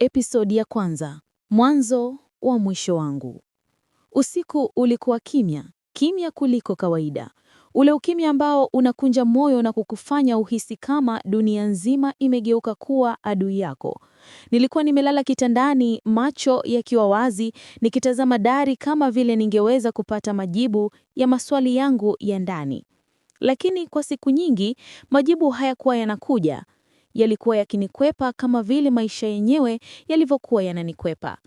Episodi ya kwanza. Mwanzo wa mwisho wangu. Usiku ulikuwa kimya, kimya kuliko kawaida. Ule ukimya ambao unakunja moyo na kukufanya uhisi kama dunia nzima imegeuka kuwa adui yako. Nilikuwa nimelala kitandani, macho yakiwa wazi, nikitazama dari kama vile ningeweza kupata majibu ya maswali yangu ya ndani. Lakini kwa siku nyingi, majibu hayakuwa yanakuja. Yalikuwa yakinikwepa kama vile maisha yenyewe yalivyokuwa yananikwepa.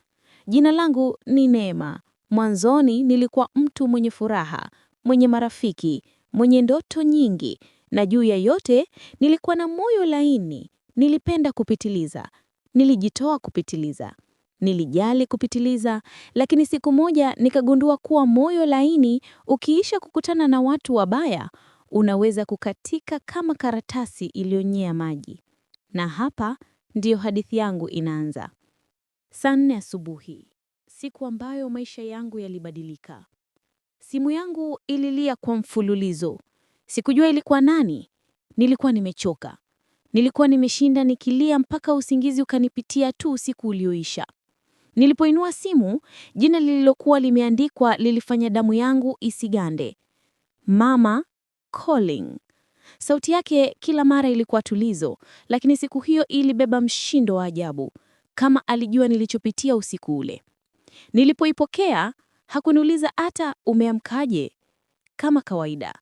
Jina langu ni Neema. Mwanzoni nilikuwa mtu mwenye furaha, mwenye marafiki, mwenye ndoto nyingi, na juu ya yote nilikuwa na moyo laini. Nilipenda kupitiliza, nilijitoa kupitiliza, nilijali kupitiliza, lakini siku moja nikagundua kuwa moyo laini ukiisha kukutana na watu wabaya, unaweza kukatika kama karatasi iliyonyea maji. Na hapa ndiyo hadithi yangu inaanza. Saa 4 asubuhi, siku ambayo maisha yangu yalibadilika. Simu yangu ililia kwa mfululizo. Sikujua ilikuwa nani. Nilikuwa nimechoka. Nilikuwa nimeshinda nikilia mpaka usingizi ukanipitia tu usiku ulioisha. Nilipoinua simu, jina lililokuwa limeandikwa lilifanya damu yangu isigande. Mama calling. Sauti yake kila mara ilikuwa tulizo, lakini siku hiyo ilibeba mshindo wa ajabu, kama alijua nilichopitia usiku ule. Nilipoipokea, hakuniuliza hata umeamkaje. Kama kawaida,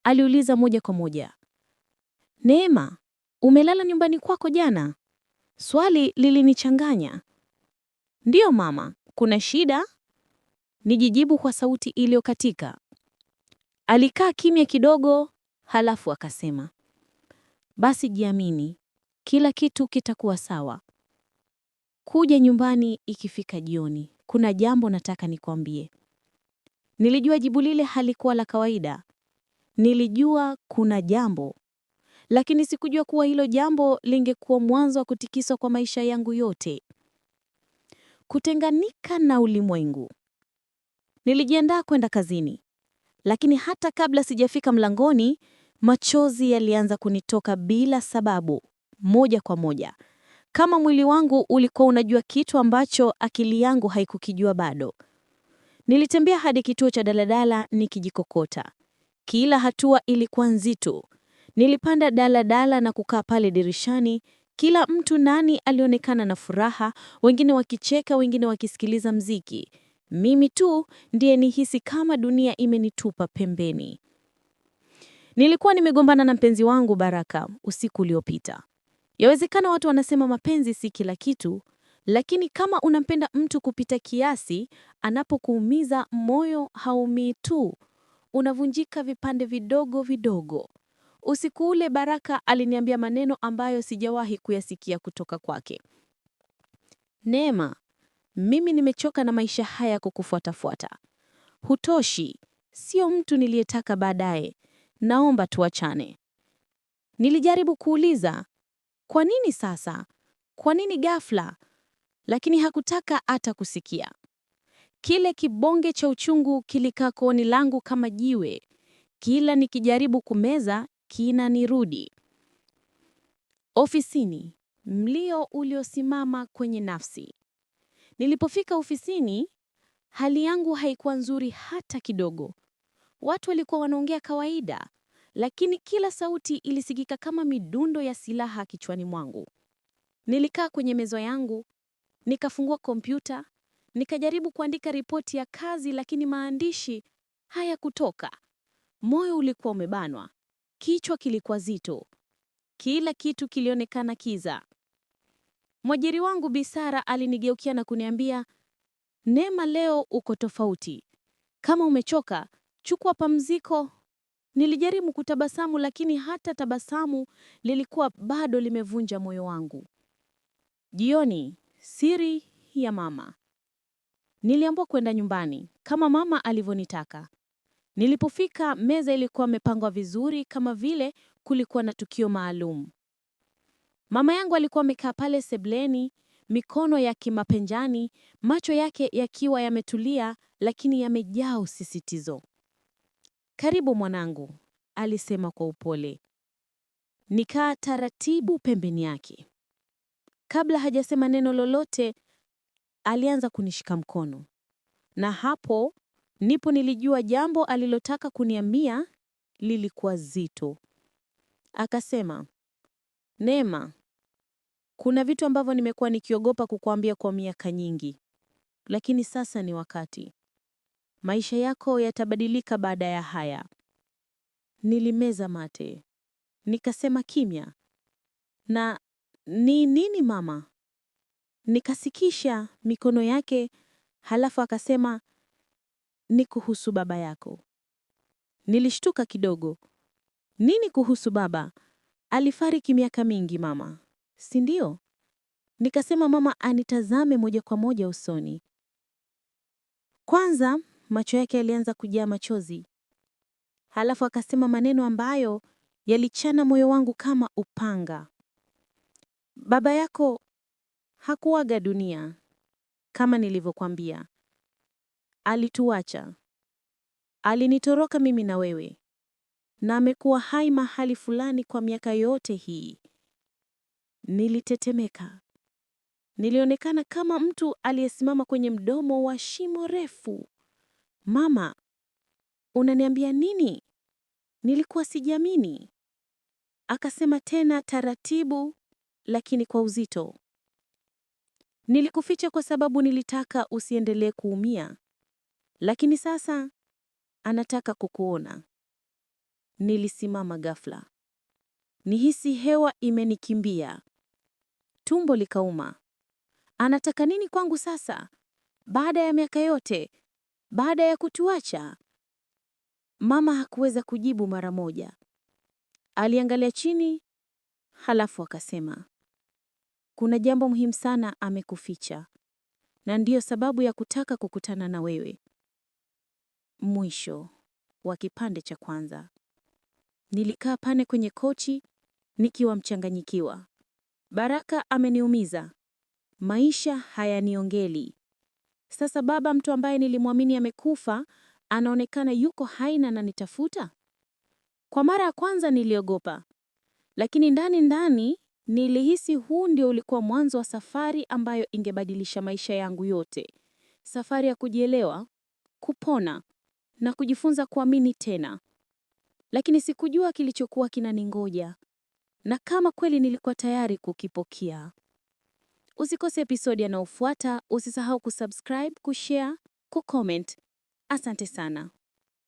aliuliza moja kwa moja, Neema, umelala nyumbani kwako jana? Swali lilinichanganya. Ndiyo mama, kuna shida? Nijijibu kwa sauti iliyokatika. Alikaa kimya kidogo, halafu akasema, basi jiamini, kila kitu kitakuwa sawa. Kuja nyumbani ikifika jioni, kuna jambo nataka nikwambie. Nilijua jibu lile halikuwa la kawaida. Nilijua kuna jambo, lakini sikujua kuwa hilo jambo lingekuwa mwanzo wa kutikiswa kwa maisha yangu yote. Kutenganika na ulimwengu. Nilijiandaa kwenda kazini, lakini hata kabla sijafika mlangoni, machozi yalianza kunitoka bila sababu, moja kwa moja. Kama mwili wangu ulikuwa unajua kitu ambacho akili yangu haikukijua bado. Nilitembea hadi kituo cha daladala nikijikokota. Kila hatua ilikuwa nzito. Nilipanda daladala na kukaa pale dirishani. Kila mtu nani alionekana na furaha, wengine wakicheka, wengine wakisikiliza mziki. Mimi tu ndiye nihisi kama dunia imenitupa pembeni. Nilikuwa nimegombana na mpenzi wangu Baraka usiku uliopita. Yawezekana watu wanasema mapenzi si kila kitu, lakini kama unampenda mtu kupita kiasi, anapokuumiza moyo haumii tu, unavunjika vipande vidogo vidogo. Usiku ule Baraka aliniambia maneno ambayo sijawahi kuyasikia kutoka kwake. Neema, mimi nimechoka na maisha haya kukufuatafuata. Hutoshi, sio mtu niliyetaka baadaye. Naomba tuachane. Nilijaribu kuuliza, kwa nini sasa? Kwa nini ghafla? Lakini hakutaka hata kusikia. Kile kibonge cha uchungu kilikaa kooni langu kama jiwe. Kila nikijaribu kumeza, kinanirudi. Ofisini, mlio uliosimama kwenye nafsi. Nilipofika ofisini, hali yangu haikuwa nzuri hata kidogo. Watu walikuwa wanaongea kawaida, lakini kila sauti ilisikika kama midundo ya silaha kichwani mwangu. Nilikaa kwenye meza yangu, nikafungua kompyuta, nikajaribu kuandika ripoti ya kazi, lakini maandishi hayakutoka. Moyo ulikuwa umebanwa, kichwa kilikuwa zito, kila kitu kilionekana kiza. Mwajiri wangu Bisara alinigeukia na kuniambia, Neema, leo uko tofauti. Kama umechoka, chukua pumziko. Nilijaribu kutabasamu, lakini hata tabasamu lilikuwa bado limevunja moyo wangu. Jioni, siri ya mama. Niliambiwa kwenda nyumbani kama mama alivyonitaka. Nilipofika, meza ilikuwa imepangwa vizuri kama vile kulikuwa na tukio maalum. Mama yangu alikuwa amekaa pale sebleni, mikono yake mapenjani, macho yake yakiwa yametulia lakini yamejaa usisitizo. Karibu mwanangu, alisema kwa upole. Nikaa taratibu pembeni yake. Kabla hajasema neno lolote, alianza kunishika mkono, na hapo ndipo nilijua jambo alilotaka kuniambia lilikuwa zito. Akasema, Neema, kuna vitu ambavyo nimekuwa nikiogopa kukuambia kwa miaka nyingi, lakini sasa ni wakati. Maisha yako yatabadilika baada ya haya. Nilimeza mate, nikasema kimya, na ni nini mama? Nikasikisha mikono yake, halafu akasema, ni kuhusu baba yako. Nilishtuka kidogo. Nini kuhusu baba? Alifariki miaka mingi mama, si ndio? Nikasema mama anitazame moja kwa moja usoni. Kwanza macho yake yalianza kujaa machozi. Halafu akasema maneno ambayo yalichana moyo wangu kama upanga. Baba yako hakuaga dunia kama nilivyokuambia. Alituacha. Alinitoroka mimi na wewe. Na amekuwa hai mahali fulani kwa miaka yote hii. Nilitetemeka. Nilionekana kama mtu aliyesimama kwenye mdomo wa shimo refu. Mama, unaniambia nini? Nilikuwa sijiamini. Akasema tena taratibu, lakini kwa uzito. Nilikuficha kwa sababu nilitaka usiendelee kuumia. Lakini sasa anataka kukuona. Nilisimama ghafla. Nihisi hewa imenikimbia. Tumbo likauma. Anataka nini kwangu sasa? Baada ya miaka yote? Baada ya kutuacha? Mama hakuweza kujibu mara moja. Aliangalia chini, halafu akasema, kuna jambo muhimu sana amekuficha, na ndiyo sababu ya kutaka kukutana na wewe. Mwisho wa kipande cha kwanza. Nilikaa pale kwenye kochi nikiwa mchanganyikiwa. Baraka ameniumiza. Maisha hayaniongeli. Sasa baba, mtu ambaye nilimwamini amekufa, anaonekana yuko hai na ananitafuta. Kwa mara ya kwanza niliogopa, lakini ndani ndani nilihisi huu ndio ulikuwa mwanzo wa safari ambayo ingebadilisha maisha yangu yote. Safari ya kujielewa, kupona na kujifunza kuamini tena. Lakini sikujua kilichokuwa kinaningoja na kama kweli nilikuwa tayari kukipokea. Usikose episodi inayofuata, usisahau kusubscribe, kushare, kucomment. Asante sana.